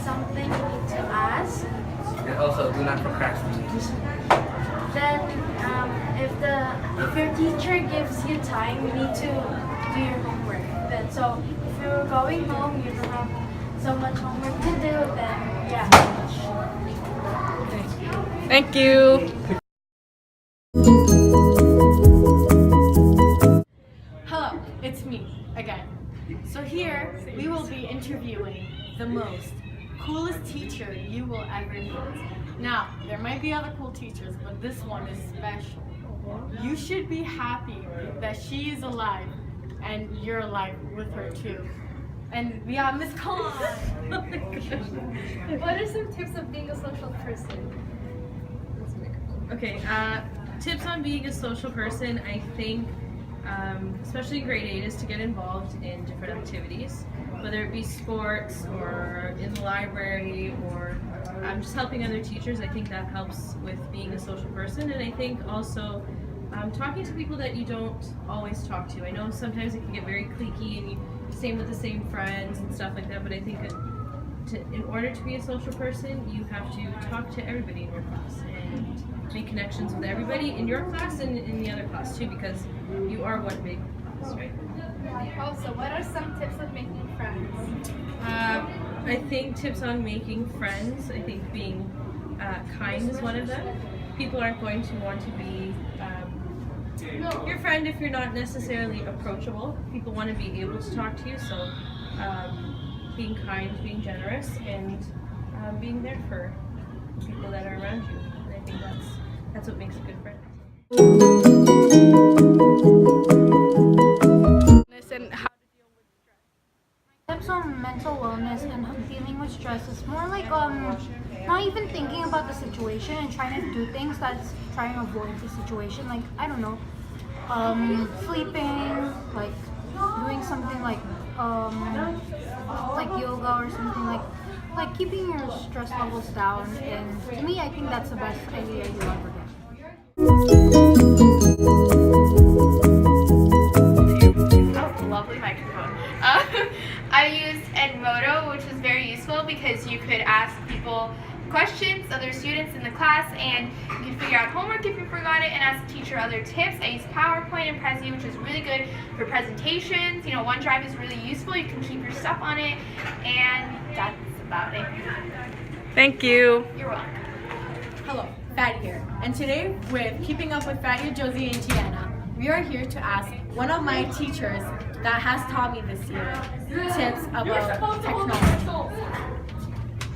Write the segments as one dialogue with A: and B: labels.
A: something you need to ask.
B: And also, do not procrastinate.
A: Then, if your teacher gives you time, you need to do your homework. Then, so if you're going home, you don't have so much homework to do, then yeah.
C: Thank you. Hello, it's me again. So here we will be interviewing the most coolest teacher you will ever meet. Now, there might be other cool teachers, but this one is special. You should be happy that she is alive and you're alive with her too. And we have Miss Khan.
D: What are some tips of being a social person?
E: Okay, tips on being a social person, I think, especially in grade 8, is to get involved in different activities, whether it be sports or in the library or just helping other teachers. I think that helps with being a social person. And I think also talking to people that you don't always talk to. I know sometimes it can get very cliquey and you same with the same friends and stuff like that, but I think in order to be a social person, you have to talk to everybody in your class and make connections with everybody in your class and in the other class too, because you are one big class, right?
D: Also, what are some tips of making friends?
E: I think tips on making friends, I think being kind is one of them. People aren't going to want to be your friend if you're not necessarily approachable. People want to be able to talk to you, so being kind, being generous, and being there for people that are around you. And I think that's what makes a good friend.
C: And how to deal with stress.
A: Tips on mental wellness and dealing with stress is more like not even thinking about the situation and trying to do things that's trying to avoid the situation. Like, I don't know, sleeping, like doing something like yoga or something, like keeping your stress levels down. And to me, I think that's the best idea you'll ever get.
F: Oh, lovely microphone. I used Edmodo, which was very useful because you could ask people questions, other students in the class, and you could figure out homework if you forgot it and ask the teacher other tips. I used PowerPoint and Prezi, which is really good for presentations. You know, OneDrive is really useful. You can keep your stuff on it, and that's about it.
C: Thank you.
F: You're welcome.
C: Hello, Fatty here. And today with Keeping Up with Fatty, Josie, and Tiana, we are here to ask one of my teachers that has taught me this year tips about technology.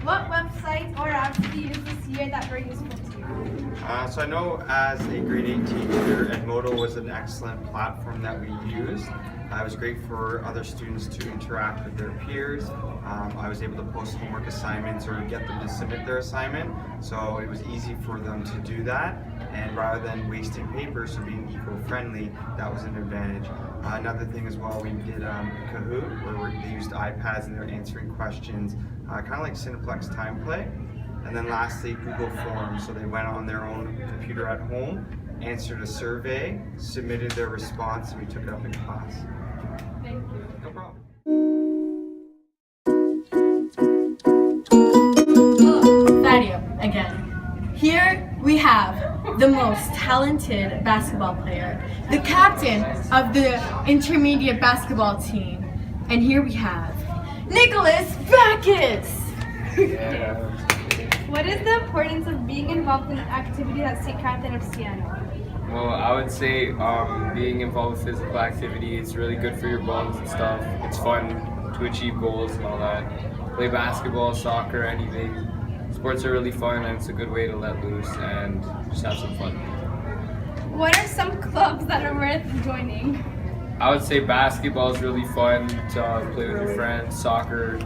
D: What websites or apps did you use this year that were useful to you?
G: So I know as a grade 8 teacher, Edmodo was an excellent platform that we used. It was great for other students to interact with their peers. I was able to post homework assignments or get them to submit their assignment, so it was easy for them to do that. And rather than wasting paper, so being eco-friendly, that was an advantage. Another thing as well, we did Kahoot, where they used iPads and they were answering questions, kind of like Cineplex Time Play. And then lastly, Google Forms, so they went on their own computer at home, answered a survey, submitted their response, and we took it up in class.
C: Thank you.
G: No problem.
C: Hello, Fatty again. Here we have the most talented basketball player, the captain of the intermediate basketball team, and here we have Nicholas Backus.
D: What is the importance of being involved in an activity that St. Catherine of Siena?
H: Well, I would say being involved with physical activity, it's really good for your bones and stuff. It's fun to achieve goals and all that. Play basketball, soccer, anything. Sports are really fun and it's a good way to let loose and just have some fun.
D: What are some clubs that are worth joining?
H: I would say basketball is really fun to play with your friends, soccer,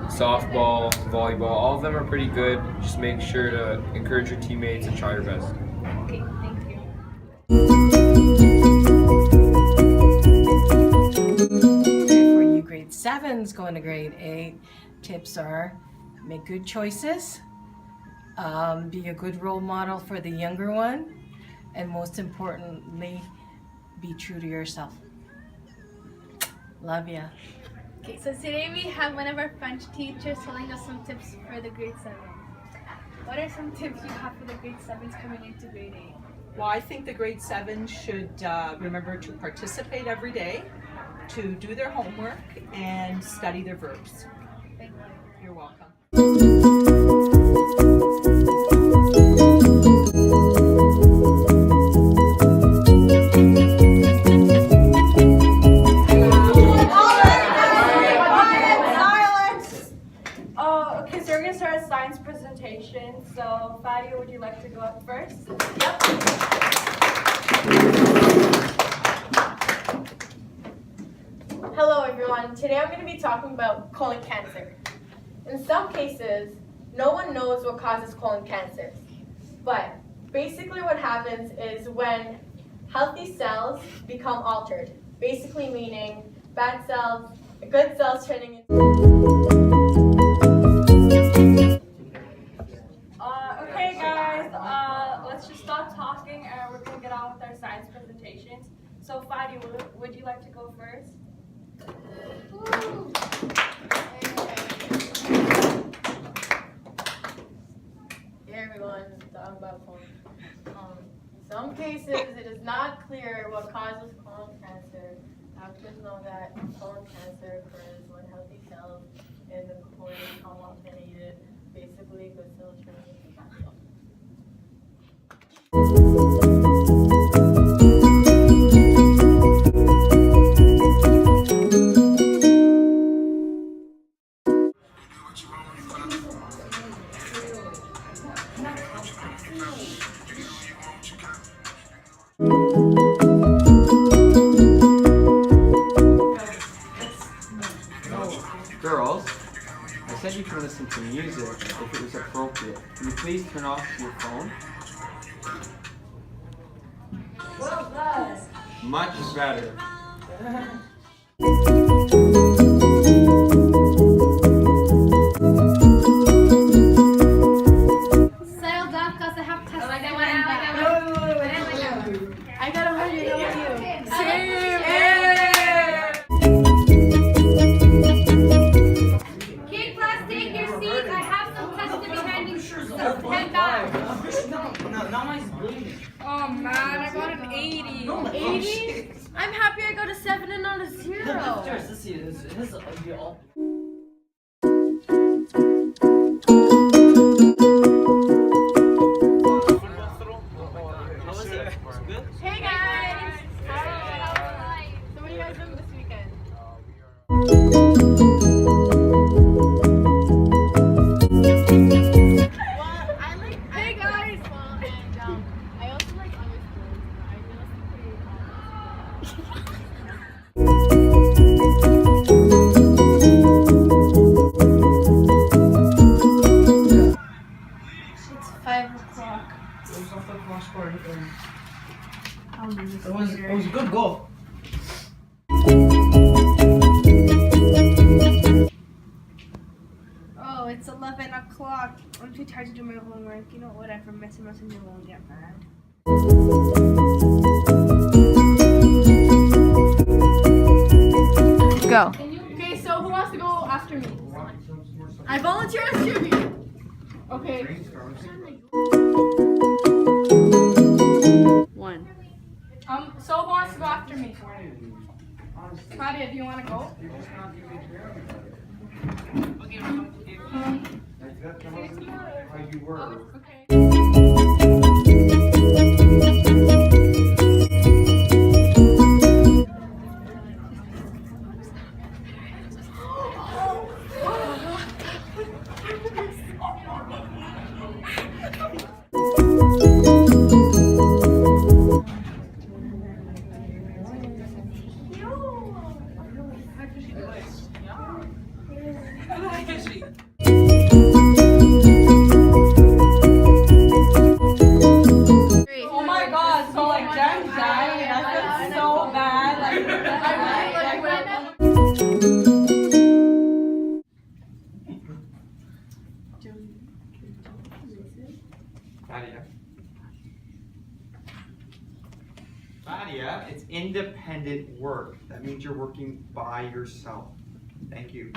H: softball, volleyball, all of them are pretty good. Just make sure to encourage your teammates and try your best.
D: Okay, thank you.
I: For you grade 7s going to grade 8, tips are make good choices, be a good role model for the younger one, and most importantly, be true to yourself. Love ya.
D: Okay, so today we have one of our French teachers telling us some tips for the grade 7. What are some tips you have for the grade 7s coming into grade 8?
J: Well, I think the grade 7 should remember to participate every day, to do their homework, and study their verbs.
D: Thank you.
J: You're welcome.
A: Okay, so we're going to start a science presentation. So, Fadia, would you like to go up first?
K: Hello everyone, today I'm going to be talking about colon cancer. In some cases, no one knows what causes colon cancer. But basically what happens is when healthy cells become altered, basically meaning bad cells, good cells turning into...
A: Okay guys, let's just stop talking and we're going to get on with our science presentations. So, Fadia, would you like to go first?
K: Hey everyone, talking about colon. In some cases, it is not clear what causes colon cancer. Doctors know that colon cancer occurs when healthy cells in the colon become alternated, basically good cells turn into bad cells.
G: Girls, I said you can listen to music if it was appropriate. Can you please turn off your phone?
A: Well done.
G: Much better.
D: Settle down because I have tested
A: I got 100 over you.
D: Okay, class, take your seats. I have some tests to be handing through. Head back.
A: Oh man, I got an 80. 80? I'm happy I got a 7 and not a 0.
D: Hey guys. So what are you guys doing this weekend?
A: Hey guys!
D: I also like other schools. I
A: It's 5 o'clock.
L: It was a good goal.
D: Oh, it's 11 o'clock. I'm too tired to do my homework. You know, whatever. Messing won't get mad.
A: Go. Okay, so who wants to go after me? I volunteer as tribute. Okay. 1. So who wants to go after me? Claudia, do you want to go? Okay.
J: Oh my god, so like Jen's dying and I feel so bad.
G: Fadia, it's independent work. That means you're working by yourself. Thank you.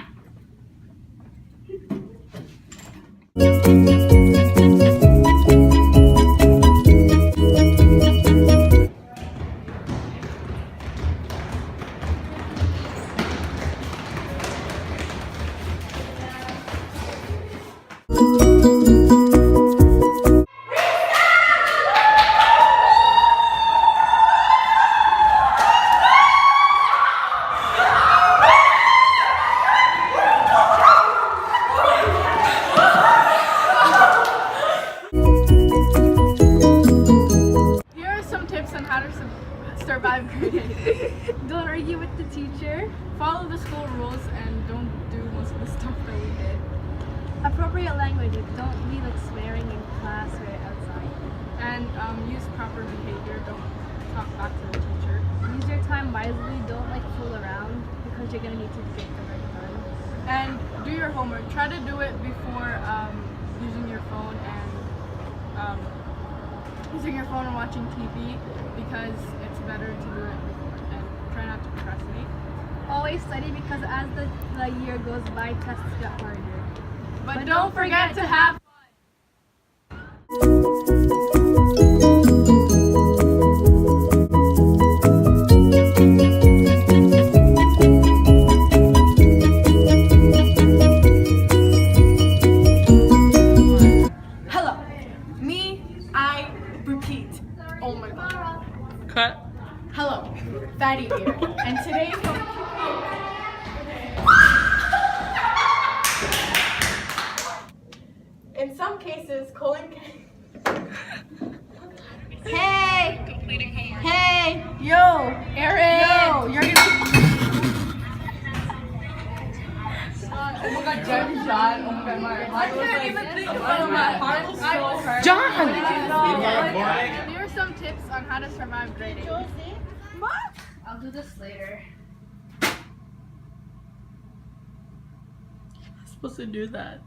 D: Here are some tips on how to survive grade 8. Don't argue with the teacher. Follow the school rules and don't do most of the stuff that we did. Appropriate language. Don't be like swearing in class or outside. And use proper behavior. Don't talk back to the teacher. Use your time wisely. Don't like fool around because you're gonna need to get the right done. And do your homework. Try to do it before using your phone and watching TV because it's better to do it before and try not to procrastinate. Always study because as the year goes by, tests get harder. But don't forget to have
C: Hello. Me, I repeat. Oh my god.
E: Cut.
C: Hello. Fatty here. And today
K: In some cases, colon
C: Hey, yo, Aaron. Yo, you're gonna.
L: Oh my god, Jen shot. Oh my god, my heart was like. My heart was so hurt.
C: John.
D: Here are some tips on how to survive grade 8.
F: I'll do this later.
E: I'm supposed to do that.